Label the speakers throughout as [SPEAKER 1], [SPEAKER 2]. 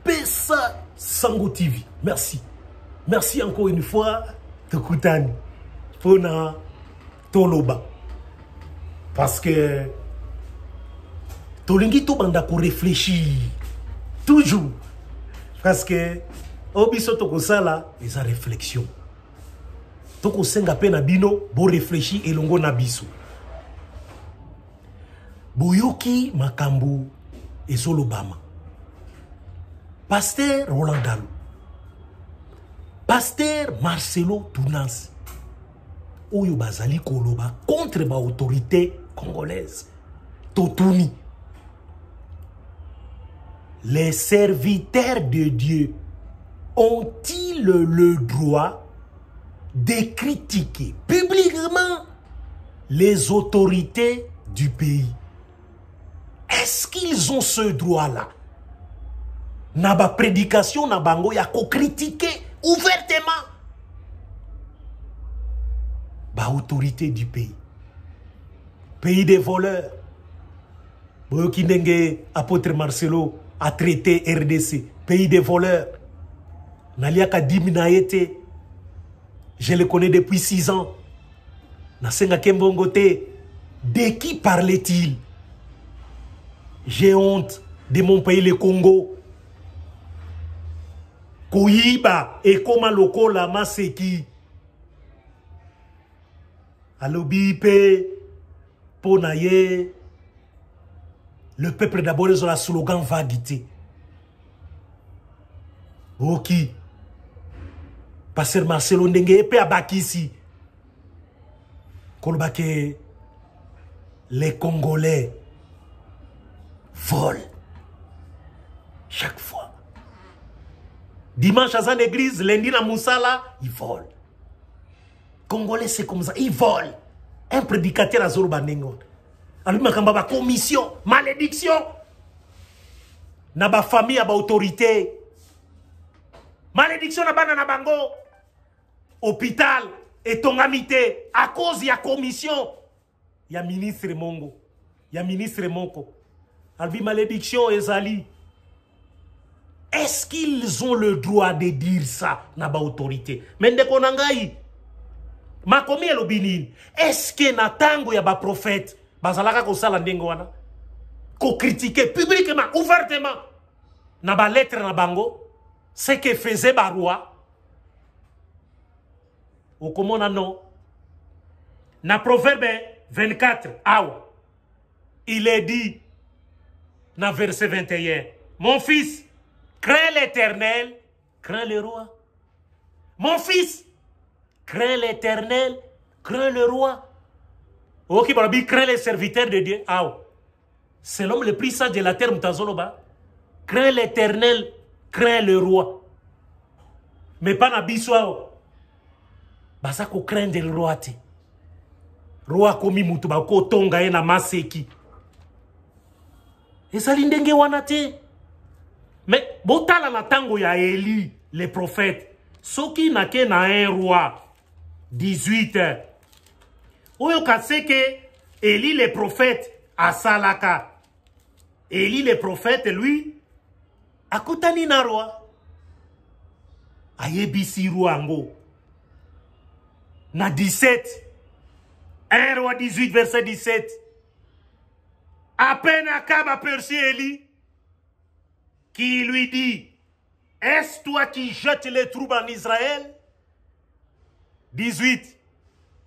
[SPEAKER 1] Pesa Sango TV. Merci. Merci encore une fois. Tokutani. Pona Toloba. Parce que Tolingi to banda ko réfléchir. Toujours. Parce que Obiso toko sala, ils ont réflexion. Toko senga pe na bino, bo réfléchir et longo na biso. Boyoki makambu et Solobama. Pasteur Roland Dalo. Pasteur Marcelo Tounas. Oyo bazali koloba contre ma autorité congolaise. Totuni. Les serviteurs de Dieu ont-ils le droit de critiquer publiquement les autorités du pays? Est-ce qu'ils ont ce droit-là? Naba prédication nabango ya ko critiquer ouvertement ba autorité du pays. Pays des voleurs. Boyoki ndenge apôtre Marcelo a traité RDC. Pays des voleurs. Naliaka Diminaete. Je le connais depuis 6 ans. Nasenga Kembongote. De qui parlait-il? J'ai honte de mon pays, le Congo. Koyiba et Koma Lokola Maseki. Alobipe Ponaye. Le peuple d'abord ils ont la slogan vaguité. Ok. Pasteur Marcelo Ndenge epé abakisi. Kolbake les Congolais volent chaque fois. Dimanche à l'église, lundi na Moussala, ils volent. Congolais c'est comme ça, ils volent. Un prédicateur à Zorobanengo. Alors makamba commission, malédiction. Na ba famille à ba autorité. Malédiction na bana na bango. Hôpital et ton amité à cause de la commission. Il y a ministre Mongo. Il y a ministre Monko. Albi malédiction ezali. Est-ce qu'ils ont le droit de dire ça na ba autorité? Mende konangai. Makomi elobinin. Est-ce que na tango ya ba prophète bazalaka ko sala ndengo wana? Ko critiquer publiquement, ouvertement na ba lettre na bango ce que faisait ba roi. Ou comment on a non? Na Proverbe 24, awa. Il est dit, na verset 21, mon fils, crains l'Éternel, crains le roi. Mon fils, crains l'Éternel, crains le roi. Ok, Barabi, crains les serviteurs de Dieu. Awa. C'est l'homme le plus sage de la terre, Mtazoloba. Crains l'Éternel, crains le roi. Mais pas na biswa. Basa ko craindre le roi te. Roi komi mutu ba ko tonga ye na maseki. Ezali ndenge wana te. Mais botala na tango ya Eli, le prophète. Soki na ke na un roi 18. Oyo kaseke Eli le prophète asalaka. Eli le prophète lui akutani na roi. Ayebisi roi ngo. Na 17. 1 roi 18 verset 17. À peine Akab aperçut Élie qui lui dit, est-ce toi qui jettes les troubles en Israël? 18.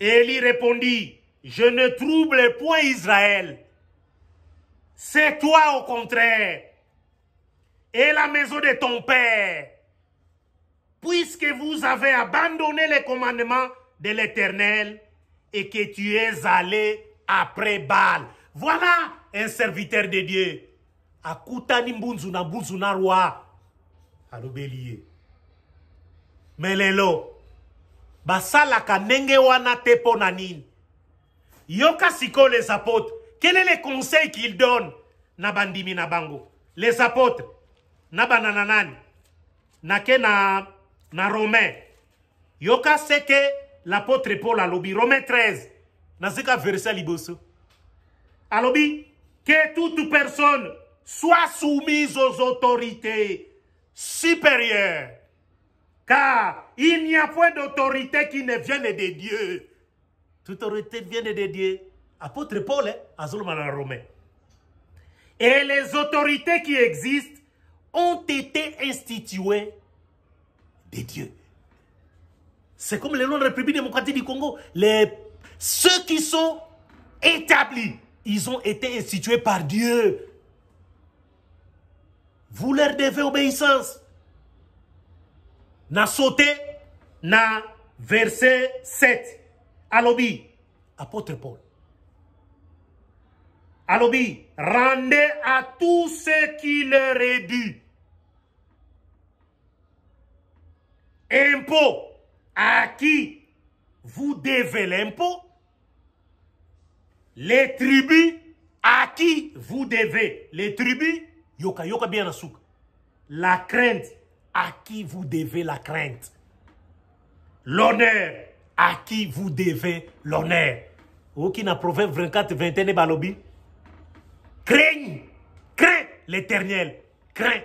[SPEAKER 1] Élie répondit, je ne trouble point Israël. C'est toi au contraire. Et la maison de ton père. Puisque vous avez abandonné les commandements de l'Éternel et que tu es allé après Baal. Voilà un serviteur de Dieu. Akutani mbunzu na roi. Alobeliye. Melelo. Basala kanenge wana tepo nanin. Yoka siko les apôtres. Quel est le conseil qu'ils donnent? Nabandimi nabango. Les apôtres. Nabanananan. Nake na Romain. Yoka seke l'apôtre Paul alobi. Romain 13. Naseka verset liboso. Alobi. Que toute personne soit soumise aux autorités. supérieur. Car il n'y a point d'autorité qui ne vienne de Dieu. Toute autorité vient de Dieu. Apôtre Paul, Azulman Romain. Et les autorités qui existent ont été instituées de Dieu. C'est comme les noms de la République démocratique du Congo. Ceux qui sont établis, ils ont été institués par Dieu. Vous leur devez obéissance. Na sauté, na verset 7. Alobi, apôtre Paul. Alobi, rendez à tous ceux qui leur est dû. Impôt à qui vous devez l'impôt. Les tribus à qui vous devez les tribus. Yoka, yoka bien asouk. La crainte à qui vous devez la crainte. L'honneur à qui vous devez l'honneur. Qui n'a proverbe 24, 21 balobi. Craigne, crains l'Éternel, crains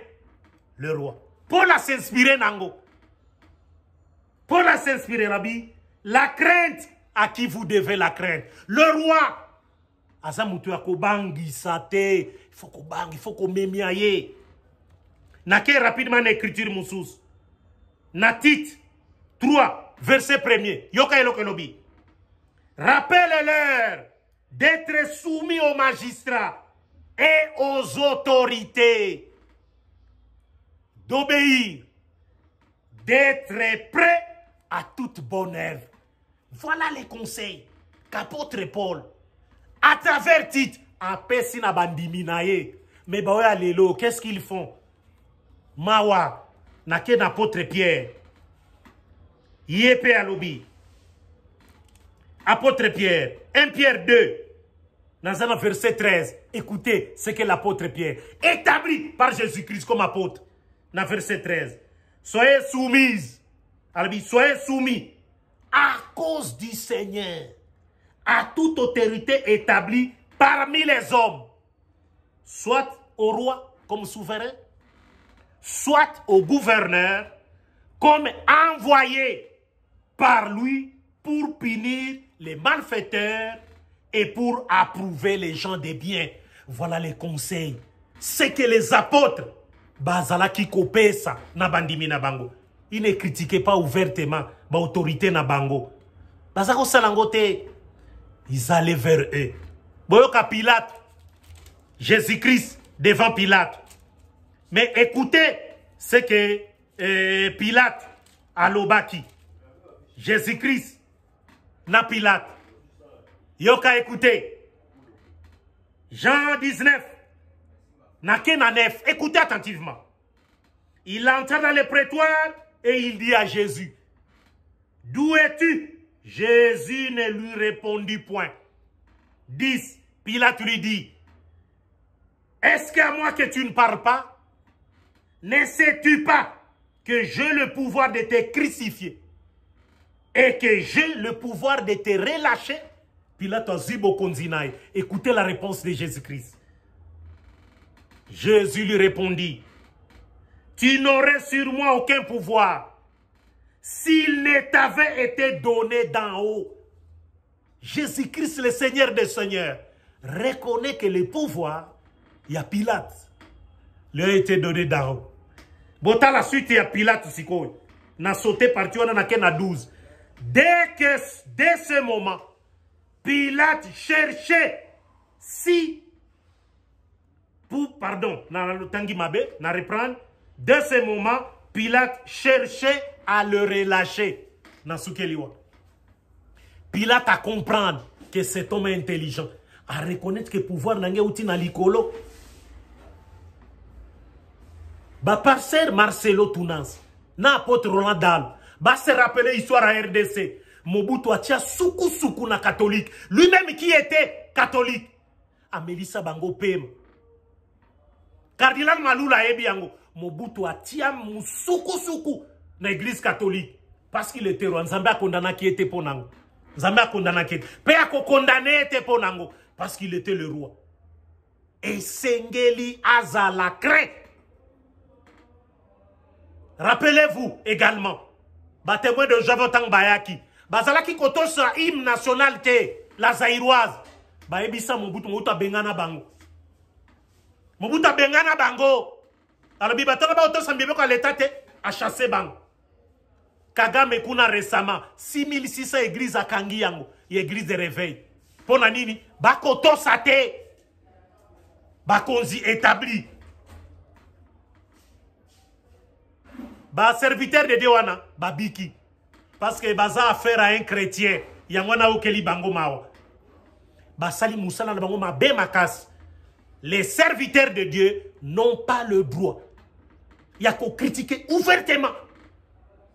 [SPEAKER 1] le roi. Paul a s'inspiré Nango. Paul a s'inspiré Rabbi. La crainte à qui vous devez la crainte. Le roi. Azamutu akobangi sate. Il faut qu'on bang, il faut qu'on mémiaye. Naké rapidement l'écriture moussous. Natit 3, verset 1er. Yoka elokelobi. Rappelle-leur d'être soumis aux magistrats et aux autorités, d'obéir, d'être prêt à toute bonne œuvre. Voilà les conseils qu'apôtre Paul, à travers Tite, en Pessina Bandiminaye. Mais bah lélo, qu'est-ce qu'ils font? Mawa, naké n'apôtre Pierre, Yépe Alobi, apôtre Pierre, 1 Pierre 2. Dans un verset 13, écoutez ce que l'apôtre Pierre, établi par Jésus-Christ comme apôtre, dans verset 13, soyez soumises, soyez soumis à cause du Seigneur, à toute autorité établie parmi les hommes, soit au roi comme souverain, soit au gouverneur comme envoyé par lui pour punir les malfaiteurs et pour approuver les gens des biens. Voilà les conseils. C'est que les apôtres, Bazala qui copé ça, na bandimi na bango. Ils ne critiquaient pas ouvertement l'autorité na bango. Bazako salangote, ils allaient vers eux. Boyoka Pilate, Jésus-Christ devant Pilate. Mais écoutez ce que Pilate a l'obaki. Jésus-Christ na Pilate. Yoka écoutez. Jean 19. Nakena 9. Écoutez attentivement. Il entra dans le prétoire et il dit à Jésus, d'où es-tu? Jésus ne lui répondit point. 10. Pilate lui dit, est-ce qu'à moi que tu ne parles pas? Ne sais-tu pas que j'ai le pouvoir de te crucifier et que j'ai le pouvoir de te relâcher? Pilate a zibo konzinaï. Écoutez la réponse de Jésus-Christ. Jésus lui répondit, tu n'aurais sur moi aucun pouvoir s'il ne t'avait été donné d'en haut. Jésus-Christ, le Seigneur des Seigneurs, reconnaît que le pouvoir, il y a Pilate, lui a été donné d'en haut. Bota la suite, il y a Pilate aussi. N'a sauté parti, on en a qu'un à 12. Dès ce moment, Pilate cherchait si, pardon, na reprendre, de ce moment, Pilate cherchait à le relâcher. Pilate a comprendre que cet homme est intelligent, à reconnaître que le pouvoir n'a pas na likolo. Ba passer Marcelo Tounans, na apôtre Roland Dahl, ba se rappeler l'histoire à RDC. Mobutu atia soukou na catholique. Lui-même qui était catholique. Amelissa Bango Pem. Cardinal Malula Ebiango. Mobutu atia soukou na l'église catholique. Parce qu'il était roi. Nzambe a condamné qui était ponango. Nzambe a condamné qui était. Père a condamné était ponango. Parce qu'il était le roi. Et Sengeli Azala crête. Rappelez-vous également, ba témoin de Javotang Bayaki, bazalaki koto sa hymne national te, la zaïroise, ba ebisa Mobutu bengana bango. Mobutu bengana bango. Alors bibatona ba oto sambibe ko l'état te a chassé bango. Kagame kuna récemment 6600 églises à Kangi yango, église de réveil. Pona nini, ba koto sa te. Ba konzi établi. Ba serviteur de Dieu wana ba biki parce que baza affaire à un chrétien yangwana okeli bango mawa ba sali musala na bango ma be makas. Les serviteurs de Dieu n'ont pas le droit ya ko critiquer ouvertement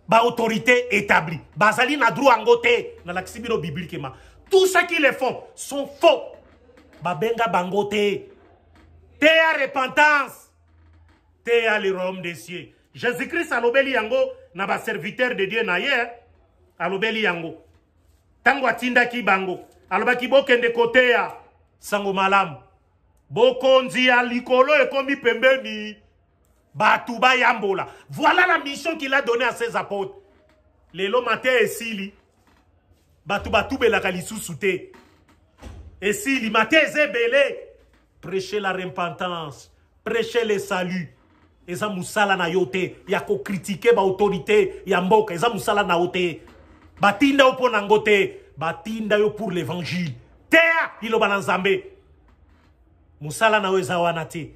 [SPEAKER 1] ba autorité établie ba sali na droit ngote na la kisibiro bibliquement. Tout ce qu'ils le font sont faux. Ba benga bangote te à repentance te à le royaume des cieux. Jésus-Christ a l'obéli yango na ba serviteur de Dieu na ye a l'obéli yango tango atinda ki bango alobaki bokende kote ya sango malamu bokonzi ya likolo ekomi pembeni batu ba yambola. Voilà la mission qu'il a donnée à ses apôtres. Lelo matin esili batu belaka lisusu te esili matin ezebele prêcher la repentance, prêcher le salut. Eza musala na yote ya ko critiquer ba autorité ya mboka eza musala na yote batinda yo pona ngote batinda yo pour l'évangile tea iloba na nzambe musala na yo eza wana te.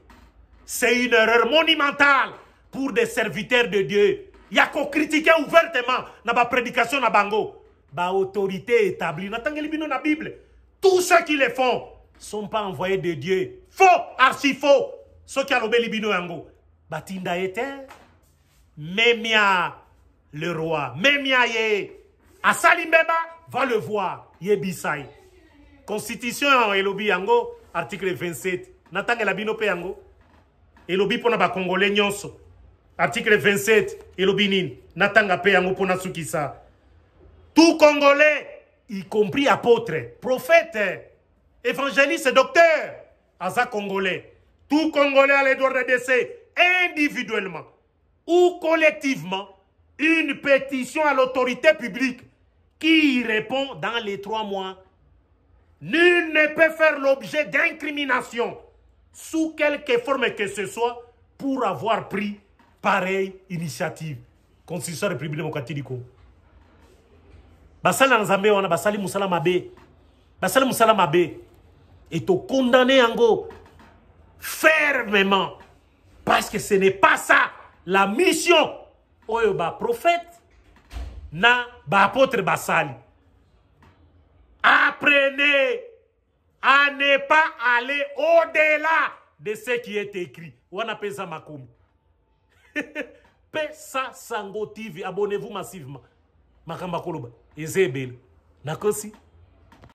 [SPEAKER 1] C'est une erreur monumentale pour des serviteurs de Dieu ya ko critiquer ouvertement na ba prédication na bango ba autorité établie na tangeli bino na Bible. Tous ceux qui le font sont pas envoyés de Dieu. Faux, archi faux. Ceux qui alobeli bino yango batinda était memia le roi memia ye asalimbeba va le voir ye bisai constitution elobi yango article 27 natangela bino pe yango elobi pona ba congolais nyonso article 27 elobi nini natanga pe yango pona sukisa tout congolais y compris apôtre prophète évangéliste docteur aza congolais tout congolais a le droit de décès individuellement ou collectivement une pétition à l'autorité publique qui y répond dans les 3 mois. Nul ne peut faire l'objet d'incrimination sous quelque forme que ce soit pour avoir pris pareille initiative. Constitution de la République démocratique du Congo. Basali Nzambe wana basali musala mabe. Basali musala mabe. Et to condamné ango fermement. Parce que ce n'est pas ça la mission. Oyo ba prophète na ba apôtre basali. Apprenez à ne pas aller au-delà de ce qui est écrit. Wana pesa makomi. Pesa Sango TV, abonnez-vous massivement. Makamba koloba ezebele. Nakosi.